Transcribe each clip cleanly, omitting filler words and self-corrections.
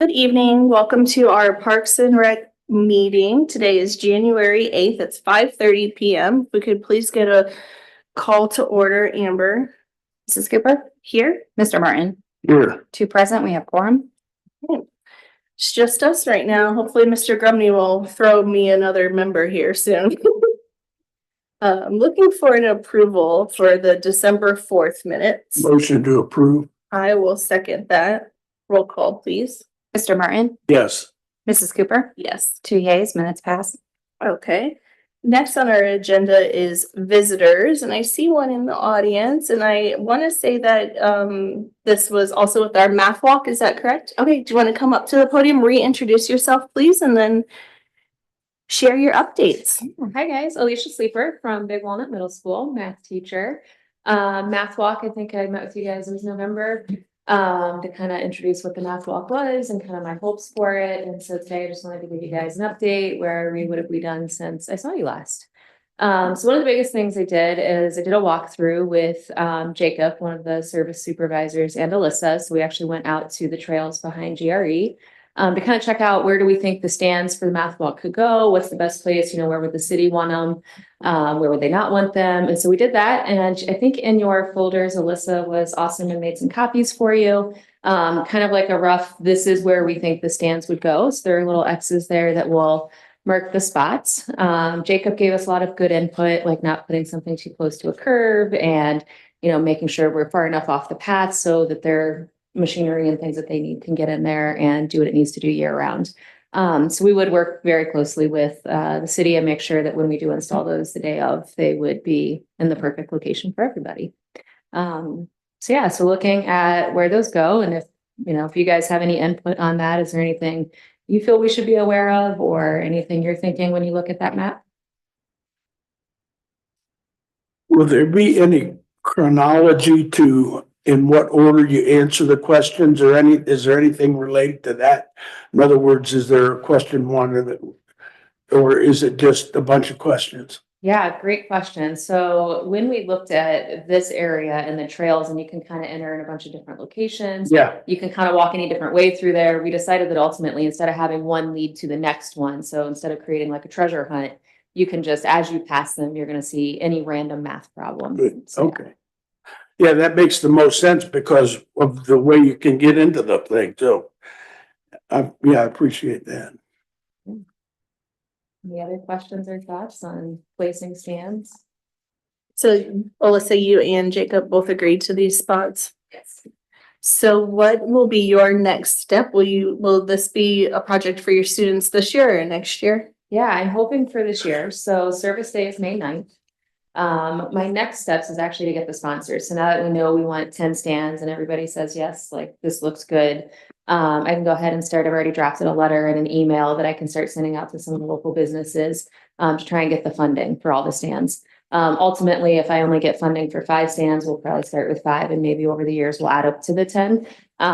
Good evening. Welcome to our Parks and Rec meeting. Today is January 8th. It's 5:30 p.m. If we could please get a call to order, Amber. Mrs. Cooper, Here. Mr. Martin, Here, two present, we have quorum. It's just us right now. Hopefully Mr. Grumney will throw me another member here soon. I'm looking for an approval for the December 4th minutes. motion to approve, I will second that. Roll call, please. Mr. Martin, yes. Mrs. Cooper, Yes. 2 yeas, minutes pass. Okay. Next on our agenda is visitors, and I see one in the audience, and I want to say that this was also with our math walk. Is that correct? Okay, do you want to come up to the podium, reintroduce yourself, please, and then share your updates? Hi guys, Alicia Sleeper from Big Walnut Middle School, math teacher. Math walk, I think I met with you guys in November to kind of introduce what the math walk was and kind of my hopes for it. And so today I just wanted to give you guys an update. Where are we? What have we done since I saw you last? So one of the biggest things I did is I did a walkthrough with Jacob, one of the service supervisors, and Alyssa. So we actually went out to the trails behind GRE. To kind of check out where do we think the stands for the math walk could go? What's the best place? Where would the city want them? Where would they not want them? And so we did that. And I think in your folders, Alyssa was awesome and made some copies for you. Kind of like a rough, this is where we think the stands would go. So there are little X's there that will mark the spots. Jacob gave us a lot of good input, like not putting something too close to a curb and, making sure we're far enough off the path so that they're machinery and things that they need can get in there and do what it needs to do year round. So we would work very closely with the city and make sure that when we do install those the day of, they would be in the perfect location for everybody. So looking at where those go, and if you guys have any input on that, is there anything you feel we should be aware of or anything you're thinking when you look at that map? Will there be any chronology to in what order you answer the questions or is there anything related to that? In other words, is there question one or is it just a bunch of questions? Yeah, great question. So when we looked at this area and the trails, and you can kind of enter in a bunch of different locations. Yeah, You can kind of walk any different way through there. We decided that ultimately, instead of having one lead to the next one, so instead of creating like a treasure hunt, you can just, as you pass them, you're going to see any random math problem. good. So, Okay. Yeah, that makes the most sense because of the way you can get into the thing too. I appreciate that. Any other questions or thoughts on placing stands? So Alyssa, you and Jacob both agreed to these spots. Yes. So what will be your next step? Will this be a project for your students this year or next year? Yeah, I'm hoping for this year. So service day is May 9th. My next steps is actually to get the sponsors. So now that we know we want 10 stands and everybody says, yes, like this looks good. I can go ahead and start. I've already drafted a letter and an email that I can start sending out to some of the local businesses to try and get the funding for all the stands. Ultimately, if I only get funding for 5 stands, we'll probably start with 5 and maybe over the years we'll add up to the 10. So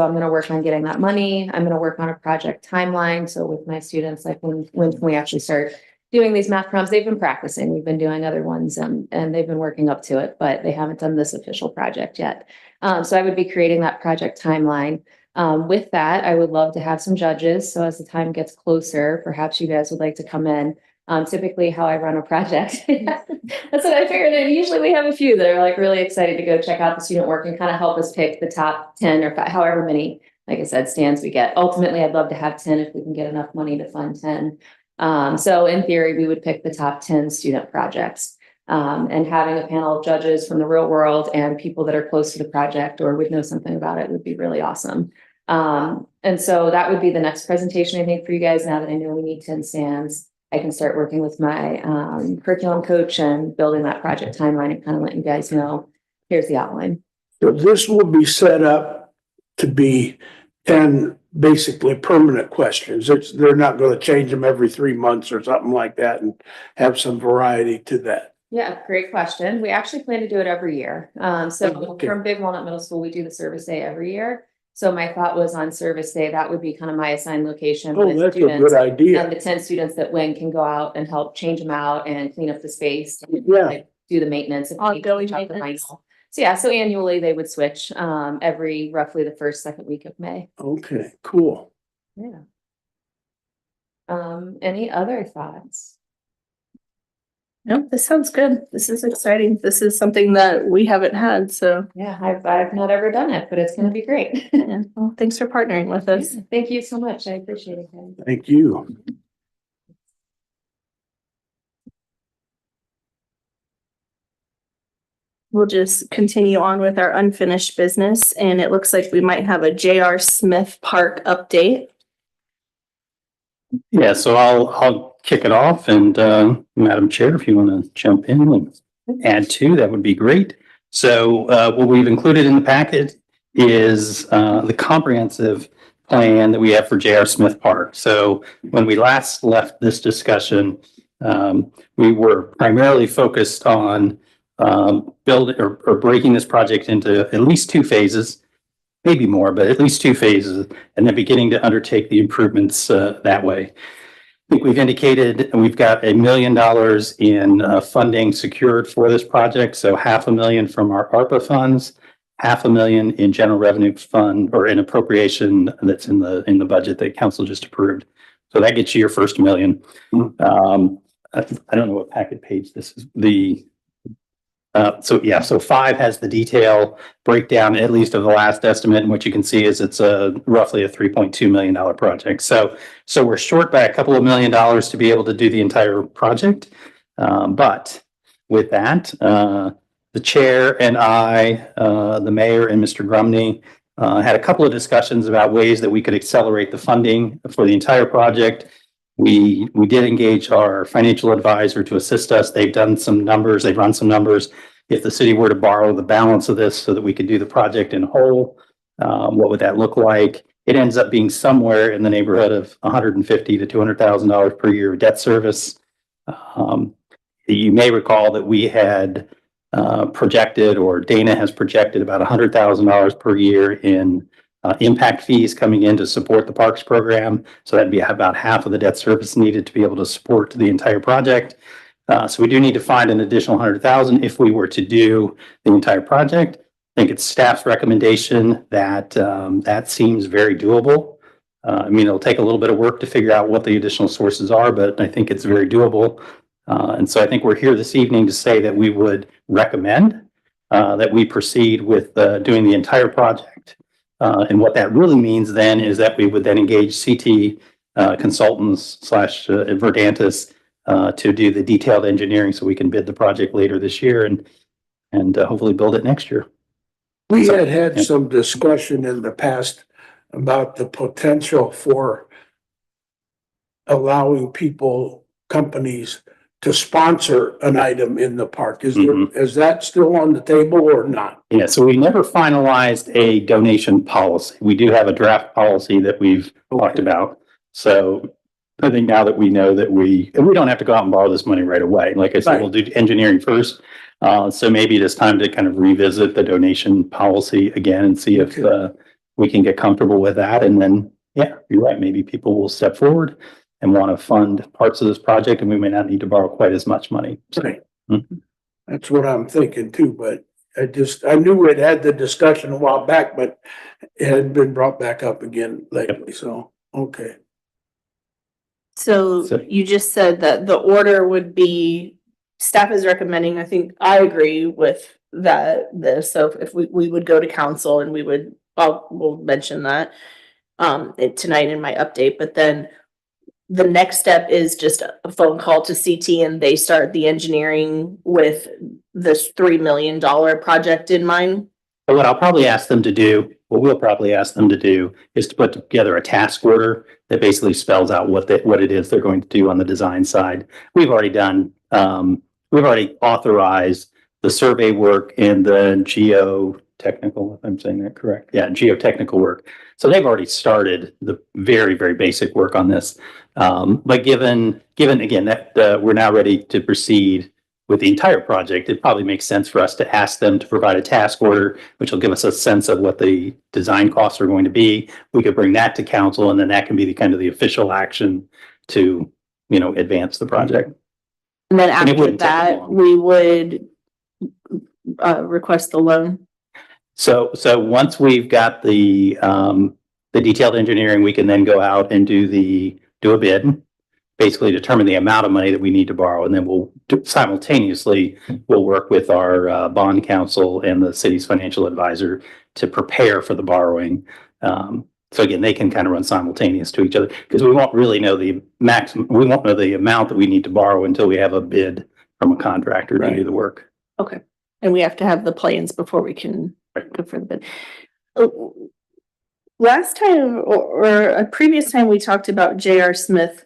I'm going to work on getting that money. I'm going to work on a project timeline. So with my students, like when can we actually start doing these math problems? They've been practicing. We've been doing other ones and they've been working up to it, but they haven't done this official project yet. So I would be creating that project timeline. With that, I would love to have some judges. So as the time gets closer, perhaps you guys would like to come in. Typically how I run a project. That's what I figured. And usually we have a few that are like really excited to go check out the student work and kind of help us pick the top 10 or 5, however many, like I said, stands we get. Ultimately, I'd love to have 10 if we can get enough money to fund 10. So in theory, we would pick the top 10 student projects. And having a panel of judges from the real world and people that are close to the project or would know something about it would be really awesome. And so that would be the next presentation, I think, for you guys. Now that I know we need 10 stands, I can start working with my curriculum coach and building that project timeline and kind of letting you guys know, here's the outline. So this will be set up to be 10 basically permanent questions. They're not going to change them every 3 months or something like that and have some variety to that. Yeah, great question. We actually plan to do it every year. Okay. From Big Walnut Middle School, we do the service day every year. So my thought was on service day, that would be kind of my assigned location. Oh, that's a good idea. And the 10 students that win can go out and help change them out and clean up the space. Yeah. Like, do the maintenance. Ongoing maintenance. So yeah, so annually they would switch, every roughly the first, second week of May. Okay, cool. Yeah. Any other thoughts? No, this sounds good. This is exciting. This is something that we haven't had, so Yeah, I've not ever done it, but it's gonna be great. yeah, well, thanks for partnering with us. Thank you so much. I appreciate it, guys. Thank you. We'll just continue on with our unfinished business, and it looks like we might have a J.R. Smith Park update. Yeah, so I'll kick it off and, Madam Chair, if you want to jump in and add to, that would be great. So, what we've included in the packet is, the comprehensive plan that we have for J.R. Smith Park. So when we last left this discussion, we were primarily focused on, building or breaking this project into at least two phases, maybe more, but at least two phases, and then beginning to undertake the improvements that way. I think we've indicated we've got $1 million in funding secured for this project. So $500,000 from our ARPA funds, $500,000 in general revenue fund or in appropriation that's in the budget that council just approved. So that gets you your first $1 million. I don't know what packet page this is. So 5 has the detail breakdown, at least of the last estimate. And what you can see is it's roughly a $3.2 million project. So we're short by a couple of $1 million to be able to do the entire project. But with that, the chair and I, the mayor and Mr. Grumney, had a couple of discussions about ways that we could accelerate the funding for the entire project. We did engage our financial advisor to assist us. They've done some numbers. They've run some numbers. If the city were to borrow the balance of this so that we could do the project in whole, what would that look like? It ends up being somewhere in the neighborhood of $150,000 to $200,000 per year of debt service. You may recall that we had projected, or Dana has projected, about $100,000 per year in impact fees coming in to support the parks program. So that'd be about half of the debt service needed to be able to support the entire project. So we do need to find an additional $100,000 if we were to do the entire project. I think it's staff's recommendation that that seems very doable. I mean, it'll take a little bit of work to figure out what the additional sources are, but I think it's very doable. And so I think we're here this evening to say that we would recommend that we proceed with doing the entire project. And what that really means then is that we would then engage CT consultants / Verdantis to do the detailed engineering so we can bid the project later this year and hopefully build it next year. We had some discussion in the past about the potential for allowing companies to sponsor an item in the park. Is that still on the table or not? Yeah, so we never finalized a donation policy. We do have a draft policy that we've talked about. So I think now that we know that we don't have to go out and borrow this money right away. Like I said, We'll do engineering first. So maybe it is time to kind of revisit the donation policy again and see if we can get comfortable with that. And then, yeah, you're right. Maybe people will step forward and want to fund parts of this project, and we may not need to borrow quite as much money. Right. That's what I'm thinking too, but I knew it had the discussion a while back, but it had been brought back up again lately. So, okay. So you just said that the order would be, staff is recommending, I think I agree with so if we would go to council and we'll mention that tonight in my update, but then the next step is just a phone call to CT and they start the engineering with this $3 million project in mind. But what we'll probably ask them to do is to put together a task order that basically spells out what it is they're going to do on the design side. We've already authorized the survey work and the geotechnical, if I'm saying that correct. Yeah, geotechnical work. So they've already started the very, very basic work on this. But given again that we're now ready to proceed with the entire project, it probably makes sense for us to ask them to provide a task order, which will give us a sense of what the design costs are going to be. We could bring that to council, and then that can be the official action to, advance the project. And then after that, we would request the loan? So once we've got the detailed engineering, we can then go out and do a bid, basically determine the amount of money that we need to borrow, and then simultaneously, we'll work with our bond counsel and the city's financial advisor to prepare for the borrowing. So again, they can kind of run simultaneous to each other, because we won't really know the maximum, we won't know the amount that we need to borrow until we have a bid from a contractor to do the work. Okay, and we have to have the plans before we can go for the bid. Last time or a previous time we talked about J.R. Smith,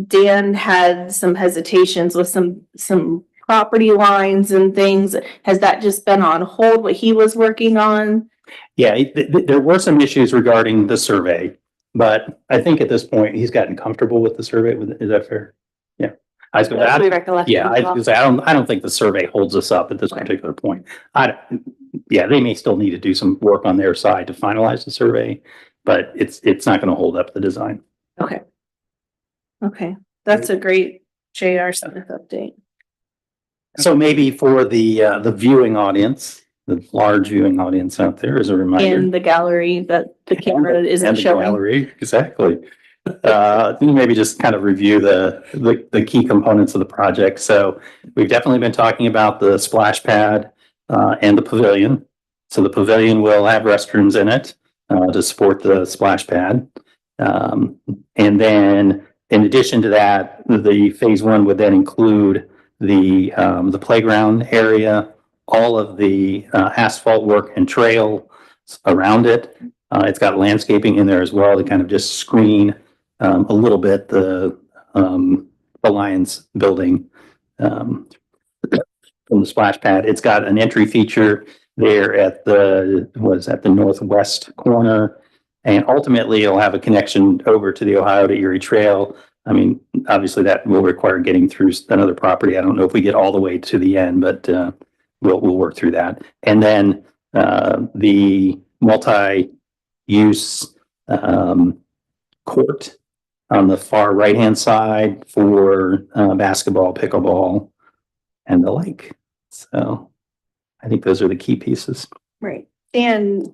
Dan had some hesitations with some property lines and things. Has that just been on hold, what he was working on? Yeah, there were some issues regarding the survey, but I think at this point, he's gotten comfortable with the survey. Is that fair? Yeah. I was going That's what we to, recollected yeah, as well. I don't think the survey holds us up at this Okay. particular point. Yeah, they may still need to do some work on their side to finalize the survey, but it's not going to hold up the design. Okay. Okay, that's a great J.R. Smith update. So maybe for the viewing audience, the large viewing audience out there, as a reminder. In the gallery that the camera And isn't the showing. gallery, exactly. Maybe just kind of review the key components of the project. So we've definitely been talking about the splash pad and the pavilion. So the pavilion will have restrooms in it to support the splash pad. And then in addition to that, the phase one would then include the playground area, all of the asphalt work and trail around it. It's got landscaping in there as well to kind of just screen a little bit the Lions building from the splash pad. It's got an entry feature there at the northwest corner, and ultimately it'll have a connection over to the Ohio to Erie Trail. I mean, obviously that will require getting through another property. I don't know if we get all the way to the end, but we'll work through that. And then the multi-use court on the far right-hand side for basketball, pickleball, and the like. So I think those are the key pieces. Right. And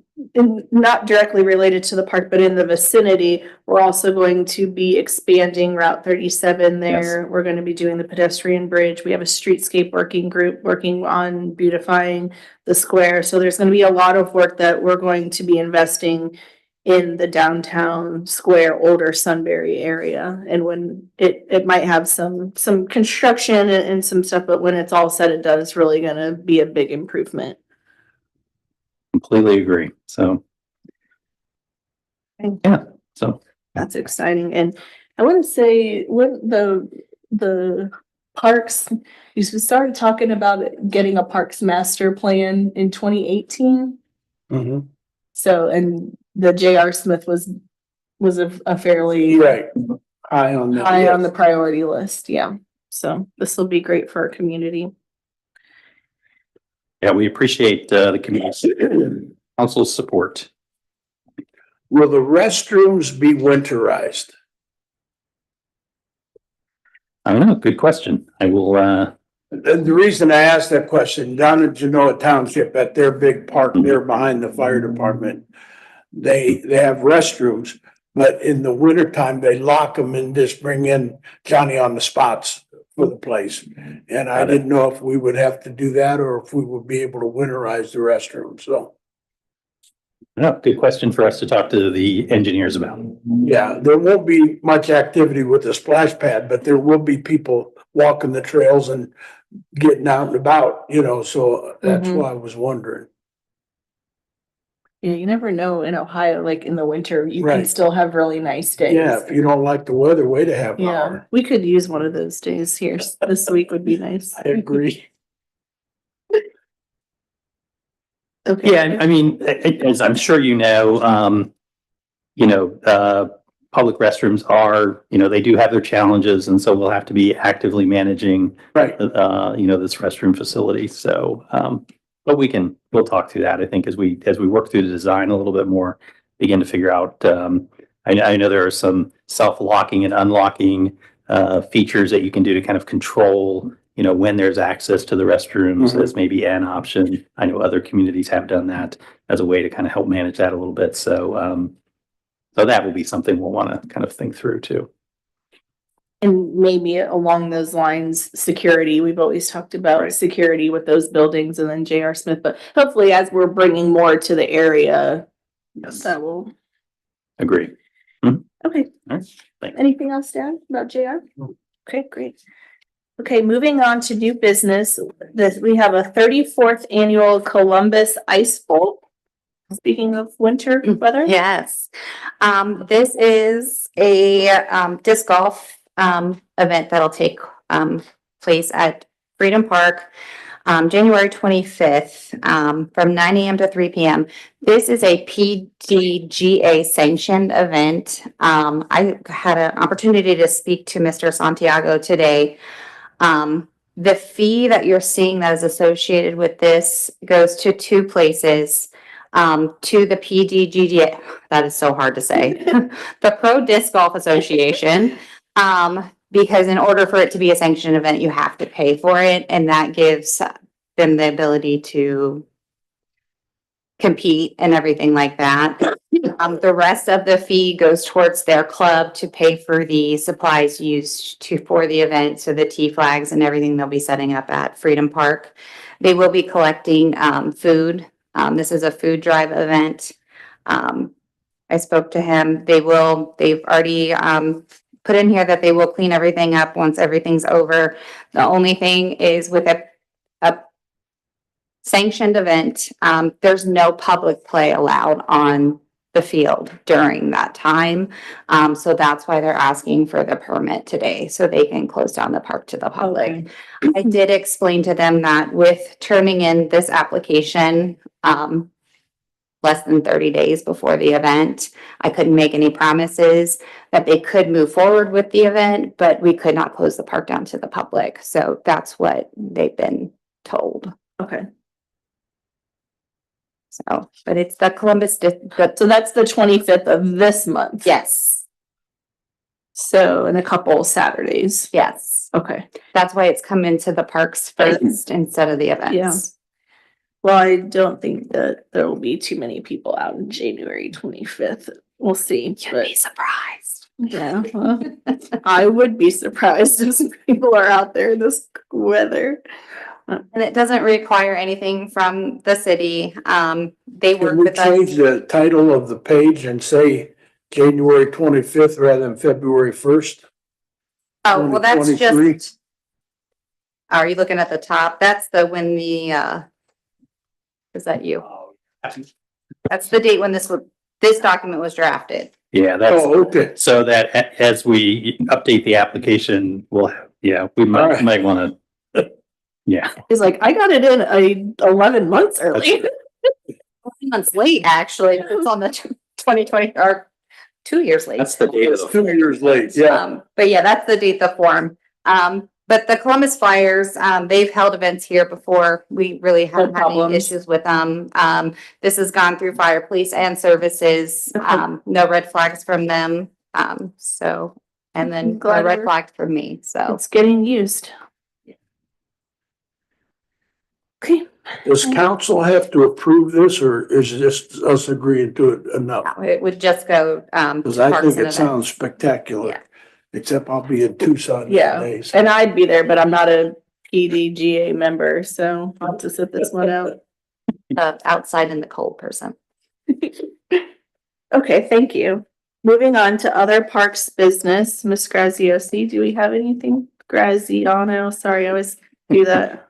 not directly related to the park, but in the vicinity, we're also going to be expanding Route 37 there. We're going to be doing the pedestrian bridge. We have a streetscape working group working on beautifying the square. So there's going to be a lot of work that we're going to be investing in the downtown square, older Sunbury area. And when it might have some construction and some stuff, but when it's all said and done, it's really going to be a big improvement. Completely agree. So, yeah, so That's exciting. And I want to say when the parks, you started talking about getting a parks master plan in 2018. Mhm. So, and the J.R. Smith was a fairly Right. High on that. high on the priority list. Yeah. So this will be great for our community. yeah, we appreciate the community council's support. Will the restrooms be winterized? I don't know. Good question. I will, And the reason I asked that question, down in Genoa Township at their big park there behind the fire department, they have restrooms, but in the wintertime, they lock them and just bring in Johnny on the spots for the place. And I didn't know if we would have to do that or if we would be able to winterize the restroom. So, no, good question for us to talk to the engineers about. yeah, there won't be much activity with the splash pad, but there will be people walking the trails and getting out and about, so that's Mhm. why I was wondering. Yeah, you never know in Ohio, like in the winter, you can Right. still have really nice days. Yeah, if you don't like the weather, wait a half Yeah, hour. we could use one of those days here. This week would be nice. I agree. Okay. Yeah, I mean, as I'm sure public restrooms are, they do have their challenges, and so we'll have to be actively managing, Right. this restroom facility. So, but we'll talk through that, I think, as we work through the design a little bit more, begin to figure out, I know there are some self-locking and unlocking features that you can do to kind of control you know, when there's access to the restrooms Mhm. as maybe an option. I know other communities have done that as a way to kind of help manage that a little bit. So, so that will be something we'll want to kind of think through too. And maybe along those lines, security, we've always talked about Right. security with those buildings and then J.R. Smith, but hopefully as we're bringing more to the area, Yes, that will, agree. okay. All right, thanks. Anything else, Dan, about JR? No. Okay, great. Okay, moving on to new business, this, we have a 34th annual Columbus Ice Bowl. Speaking of winter weather. Yes. This is a, disc golf, event that'll take, place at Freedom Park, January 25th, from 9 AM to 3 PM. This is a PDGA sanctioned event. I had an opportunity to speak to Mr. Santiago today. The fee that you're seeing that is associated with this goes to two places. To the PDGA, that is so hard to say, the Pro Disc Golf Association. Because in order for it to be a sanctioned event, you have to pay for it, and that gives them the ability to compete and everything like that. The rest of the fee goes towards their club to pay for the supplies used for the event, so the T flags and everything they'll be setting up at Freedom Park. They will be collecting food. This is a food drive event. I spoke to him. They've already put in here that they will clean everything up once everything's over. The only thing is with a sanctioned event, there's no public play allowed on the field during that time. So that's why they're asking for the permit today, so they can close down the park to the public. Okay. I did explain to them that with turning in this application, less than 30 days before the event, I couldn't make any promises that they could move forward with the event, but we could not close the park down to the public. So that's what they've been told. Okay, So, but it's the Columbus, so that's the 25th of this month. yes, So in a couple Saturdays. yes. Okay. That's why it's come into the parks first instead of the events. Well, I don't think that there will be too many people out on January 25th. We'll see. You'd But be surprised. yeah, well, I would be surprised if some people are out there in this weather. And it doesn't require anything from the city. They work Can we with change us. the title of the page and say January 25th rather than February 1st? Oh, well, that's 2023? just. Are you looking at the top? That's the, when the, is that you? That's the date when this document was drafted. Yeah, that's, Oh, okay. so that as we update the application, we'll, yeah, we All right. might want to, yeah. He's like, I got it in 11 months early. months late, actually. It's on the 2020 or 2 years late. That's the date of It's the 2 years late, yeah. But yeah, that's the date, the form. But the Columbus Flyers, they've held events here before. We really haven't had any problems. issues with them. This has gone through fire, police and services. Okay. No red flags from them. So, and then no Glad red we're- flags from me, so. It's getting used. Okay, Does council have to approve this or is just us agreeing to it enough? It would just go, Cause I Parks think and it sounds events. spectacular, Yeah. except I'll be in Tucson Yeah. days. and I'd be there, but I'm not a PDGA member, so I'll have to sit this one out. outside in the cold person. Okay, thank you. Moving on to other parks business, Ms. Graziosi, do we have anything? Graziano, sorry, I always do that.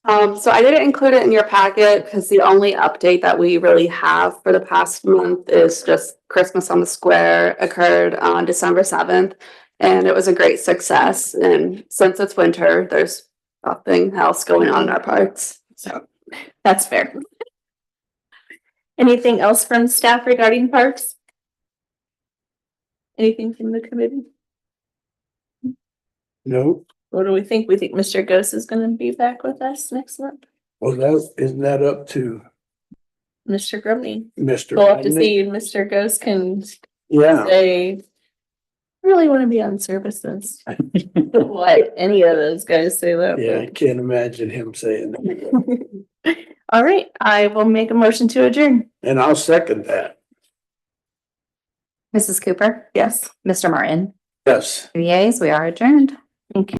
So I didn't include it in your packet because the only update that we really have for the past month is just Christmas on the Square occurred on December 7th. And it was a great success. And since it's winter, there's nothing else going on in our parks. So That's fair. Anything else from staff regarding parks? Anything from the committee? No, What do we think? We think Mr. Ghost is gonna be back with us next month? well, isn't that up to Mr. Grumney. Mr. We'll have to Romney? see, Mr. Ghost can Yeah, say, really want to be on services. What any of those guys say that. Yeah, I can't imagine him saying that. All right, I will make a motion to adjourn. And I'll second that. Mrs. Cooper, Yes. Mr. Martin, Yes. two yeas, we are adjourned. Thank you.